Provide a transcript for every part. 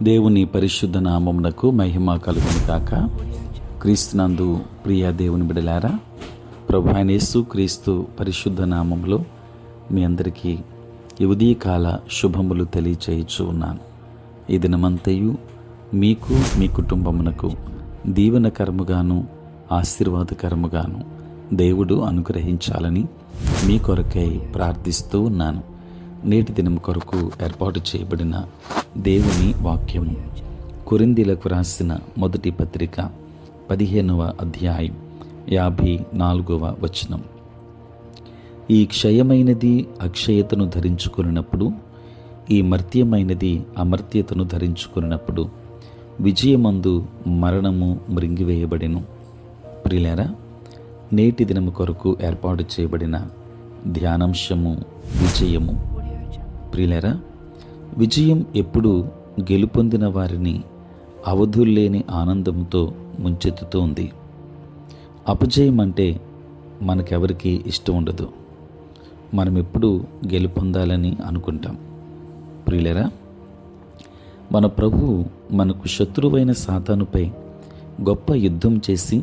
దేవుని పరిశుద్ధ నామమునకు మహిమ కలుగును గాక. క్రీస్తునందు ప్రియ దేవుని బిడలారా, ప్రభువైన యేసు క్రీస్తు పరిశుద్ధ నామములో మీ అందరికీ ఈ ఉదయకాల శుభములు తెలియచేయచ్చు ఉన్నాను. ఈ దినమంతయు మీకు మీ కుటుంబమునకు దీవెనకరముగాను ఆశీర్వాదకరముగాను దేవుడు అనుగ్రహించాలని మీ కొరకై ప్రార్థిస్తూ ఉన్నాను. నేటి దినం కొరకు ఏర్పాటు చేయబడిన దేవుని వాక్యము కొరింథీలకు రాసిన మొదటి పత్రిక 15వ అధ్యాయం 54వ వచనం. ఈ క్షయమైనది అక్షయతను ధరించుకున్నప్పుడు, ఈ మర్త్యమైనది అమర్త్యతను ధరించుకున్నప్పుడు విజయమందు మరణము మృంగివేయబడెను. ప్రియులారా, నేటి దినము కొరకు ఏర్పాటు చేయబడిన ధ్యానాంశము విజయము. ప్రియులారా, విజయం ఎప్పుడు గెలుపొందిన వారిని అవధుల్లేని ఆనందంతో ముంచెత్తుతోంది. అపజయం అంటే మనకెవరికి ఇష్టం ఉండదు. మనం ఎప్పుడు గెలుపొందాలని అనుకుంటాం. ప్రియులారా, మన ప్రభువు మనకు శత్రువైన సాతానుపై గొప్ప యుద్ధం చేసి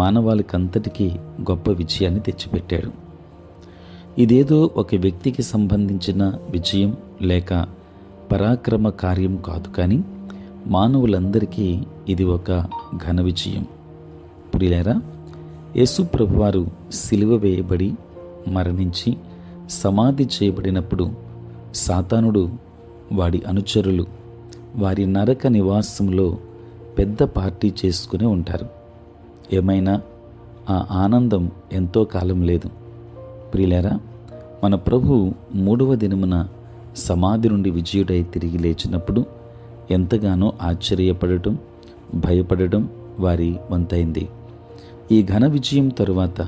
మానవాళికంతటికీ గొప్ప విజయాన్ని తెచ్చిపెట్టాడు. ఇదేదో ఒక వ్యక్తికి సంబంధించిన విజయం లేక పరాక్రమ కార్యం కాదు, కానీ మానవులందరికీ ఇది ఒక ఘన విజయం. ప్రియులారా, యేసు ప్రభువారు సిలువ వేయబడి మరణించి సమాధి చేయబడినప్పుడు సాతానుడు, వాడి అనుచరులు వారి నరక నివాసంలో పెద్ద పార్టీ చేసుకుని ఉంటారు. ఏమైనా ఆ ఆనందం ఎంతో కాలం లేదు. ప్రియులారా, మన ప్రభు 3వ దినమున సమాధి నుండి విజయుడై తిరిగి లేచినప్పుడు ఎంతగానో ఆశ్చర్యపడటం, భయపడటం వారి వంతైంది. ఈ ఘన విజయం తరువాత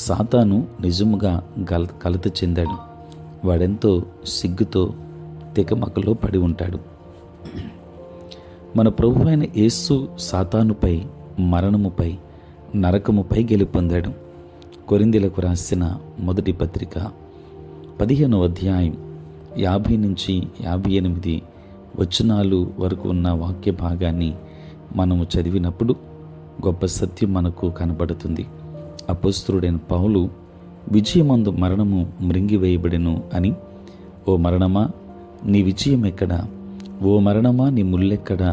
సాతాను నిజముగా కలత చెందాడు. వాడెంతో సిగ్గుతో తికమకలో పడి ఉంటాడు. మన ప్రభు అయిన యేసు సాతానుపై, మరణముపై, నరకముపై గెలుపొందాడు. కొరింథీలకు రాసిన మొదటి పత్రిక 15వ అధ్యాయం 50 నుంచి 58 వచనాలు వరకు ఉన్న వాక్య భాగాన్ని మనము చదివినప్పుడు గొప్ప సత్యం మనకు కనబడుతుంది. అపొస్తలుడైన పౌలు విజయమందు మరణము మృంగివేయబడెను అని, ఓ మరణమా నీ విజయం ఎక్కడా, ఓ మరణమా నీ ముల్లెక్కడా,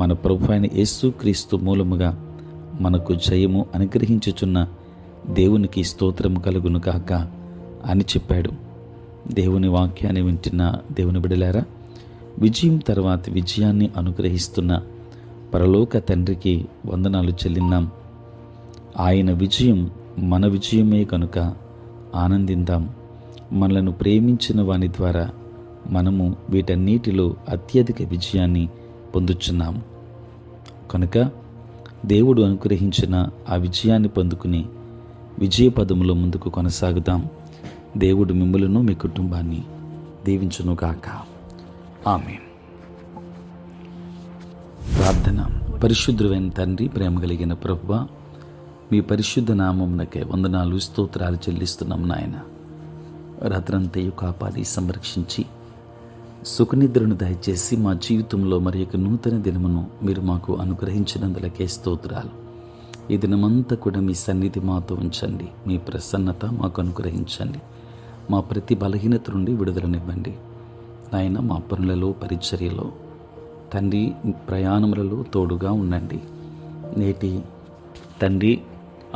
మన ప్రభు అయిన యేసు క్రీస్తు మూలముగా మనకు జయము అనుగ్రహించుచున్న దేవునికి స్తోత్రం కలుగును కాక అని చెప్పాడు. దేవుని వాక్యాన్ని వింటున్న దేవుని బిడలారా, విజయం తర్వాత విజయాన్ని అనుగ్రహిస్తున్న పరలోక తండ్రికి వందనాలు చెల్లిందాం. ఆయన విజయం మన విజయమే కనుక ఆనందిందాం. మనలను ప్రేమించిన వాని ద్వారా మనము వీటన్నిటిలో అత్యధిక విజయాన్ని పొందుచున్నాము. కనుక దేవుడు అనుగ్రహించిన ఆ విజయాన్ని పొందుకుని విజయపదములో ముందుకు కొనసాగుదాం. దేవుడు మిమ్ములను మీ కుటుంబాన్ని దీవించునుగాక. ఆమేన్. ప్రార్థన. పరిశుద్ధుడైన తండ్రి, ప్రేమ కలిగిన ప్రభువా, మీ పరిశుద్ధ నామమునకే వందనాలు, స్తోత్రాలు చెల్లిస్తున్నాం నాయన. రాత్రంతయు కాపాడి సంరక్షించి సుఖనిద్రను దయచేసి మా జీవితంలో మరి యొక్క నూతన దినమును మీరు మాకు అనుగ్రహించినందులకే స్తోత్రాలు. ఈ దినమంతా కూడా మీ సన్నిధి మాతో ఉంచండి. మీ ప్రసన్నత మాకు అనుగ్రహించండి. మా ప్రతి బలహీనత నుండి విడుదలనివ్వండి నాయన. మా పనులలో, పరిచర్యలో తండ్రి, ప్రయాణములలో తోడుగా ఉండండి. నేటి తండ్రి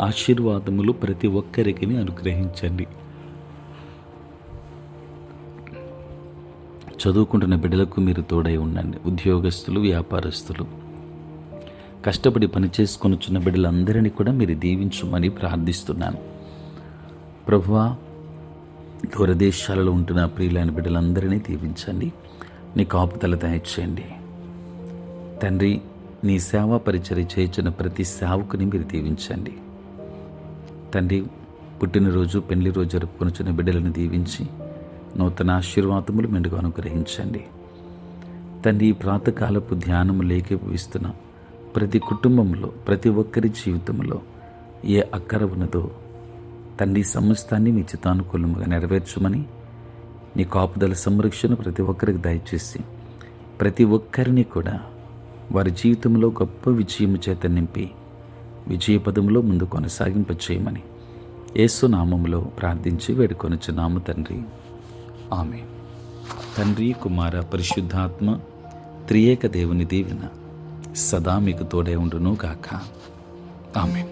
ఆశీర్వాదములు ప్రతి ఒక్కరికి అనుగ్రహించండి. చదువుకుంటున్న బిడ్డలకు మీరు తోడై ఉండండి. ఉద్యోగస్తులు, వ్యాపారస్తులు, కష్టపడి పనిచేసుకొనుచున్న బిడ్డలందరినీ కూడా మీరు దీవించమని ప్రార్థిస్తున్నాను. ప్రభువా, దూరదేశాలలో ఉంటున్న ప్రియులైన బిడ్డలందరినీ దీవించండి. నీ కాపుదల దయచేయండి తండ్రి. నీ సేవా పరిచర్య చేయుచున్న ప్రతి సేవకుని మీరు దీవించండి తండ్రి. పుట్టినరోజు, పెళ్లి రోజు జరుపుకొనుచున్న బిడ్డలను దీవించి నూతన ఆశీర్వాదములు మెండుగా అనుగ్రహించండి తండ్రి. ప్రాతకాలపు ధ్యానము లేఖిస్తున్న ప్రతి కుటుంబంలో, ప్రతి ఒక్కరి జీవితంలో ఏ అక్కర ఉన్నదో తండ్రి, సమస్తాన్ని మీ చిత్తానుకూలముగా నెరవేర్చమని, నీ కాపుదల సంరక్షణ ప్రతి ఒక్కరికి దయచేసి ప్రతి ఒక్కరిని కూడా వారి జీవితంలో గొప్ప విజయము చేత నింపి విజయపదంలో ముందు కొనసాగింపచేయమని యేసు నామములో ప్రార్థించి వేడుకొనుచున్నాము తండ్రి. ఆమేన్. తండ్రి, కుమార, పరిశుద్ధాత్మ త్రియేక దేవుని దీవెన సదా మీకు తోడే ఉండును గాక. ఆమేన్.